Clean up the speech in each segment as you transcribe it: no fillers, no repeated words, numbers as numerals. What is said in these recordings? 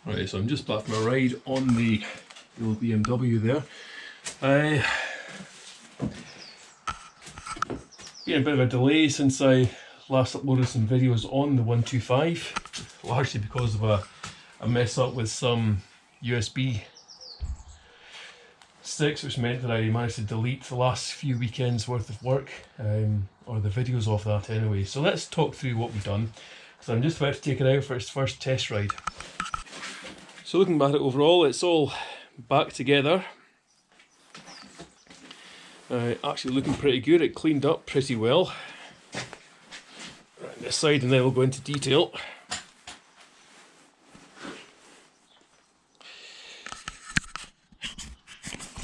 Right, so I'm just back from a ride on the old BMW there. Been a bit of a delay since I last uploaded some videos on the 125, largely because of a mess up with some USB sticks, which meant that I managed to delete the last few weekends worth of work, or the videos of that anyway. So let's talk through what we've done, because I'm just about to take it out for its first test ride. So looking back at it overall, it's all back together. Actually looking pretty good. It cleaned up pretty well. Right, this side, and then we'll go into detail.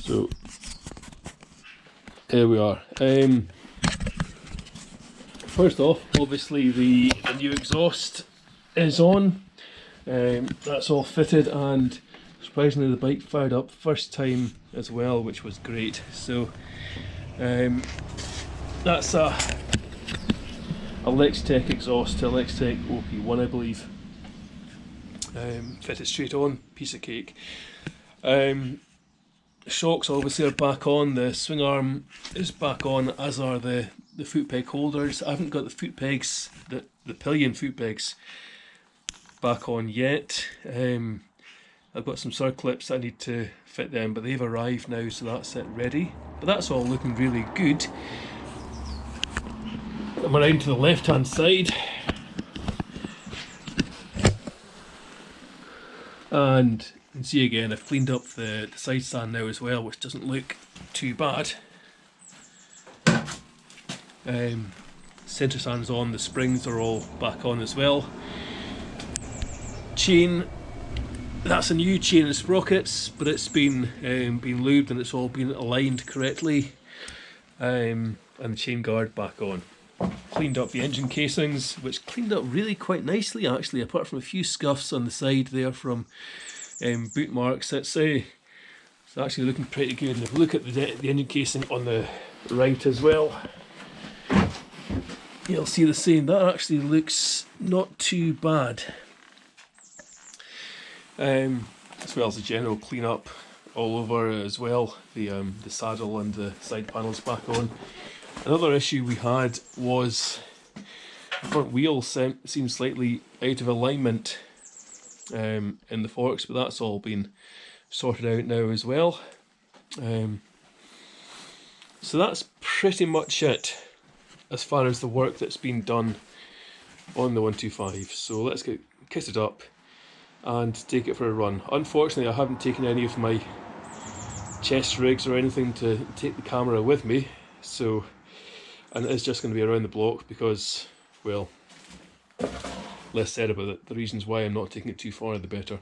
So here we are. First off, obviously the new exhaust is on. That's all fitted, and surprisingly the bike fired up first time as well, which was great. So that's a Lextech exhaust to Lextech OP1, I believe. Fitted straight on, piece of cake. Shocks obviously are back on, the swing arm is back on, as are the foot peg holders. I haven't got the foot pegs, the pillion foot pegs back on yet. I've got some circlips I need to fit them, but they've arrived now, so that's it ready. But that's all looking really good. I'm around to the left hand side, and you can see again I've cleaned up the side stand now as well, which doesn't look too bad. Centre stand's on, the springs are all back on as well. Chain, that's a new chain and sprockets, but it's been lubed and it's all been aligned correctly. And the chain guard back on. Cleaned up the engine casings, which cleaned up really quite nicely actually, apart from a few scuffs on the side there from boot marks. It's actually looking pretty good. And if we look at the engine casing on the right as well, you'll see the same. That actually looks not too bad. As well as the general clean up all over as well. The saddle and the side panels back on. Another issue we had was the front wheel seemed slightly out of alignment in the forks, but that's all been sorted out now as well. So that's pretty much it as far as the work that's been done on the 125. So let's get kitted up and take it for a run. Unfortunately, I haven't taken any of my chest rigs or anything to take the camera with me, so, and it's just going to be around the block because, well, less said about it. The reasons why I'm not taking it too far, the better.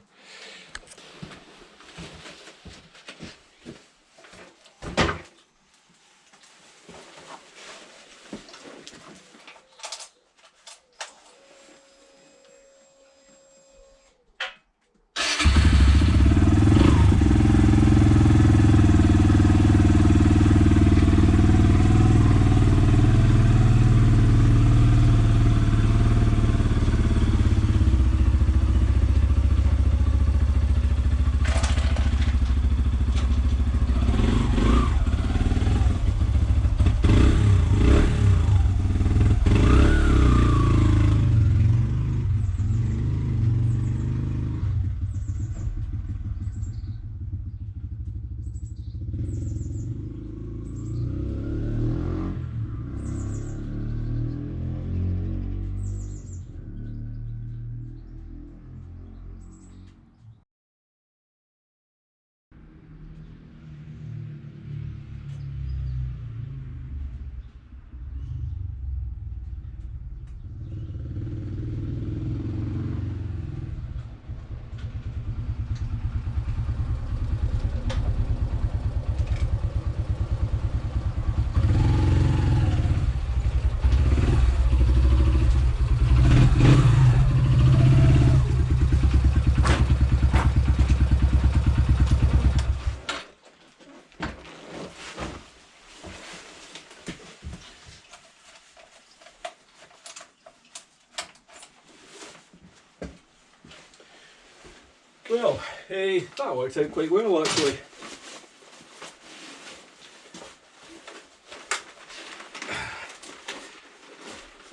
Well, that worked out quite well actually.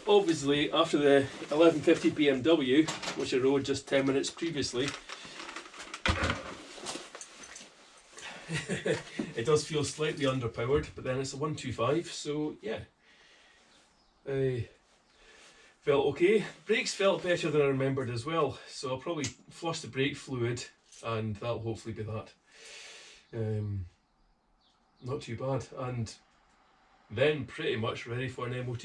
Obviously, after the 1150 BMW, which I rode just 10 minutes previously, it does feel slightly underpowered, but then it's a 125, so yeah. Felt okay. Brakes felt better than I remembered as well, so I'll probably flush the brake fluid and that'll hopefully be that. Not too bad, and then pretty much ready for an MOT.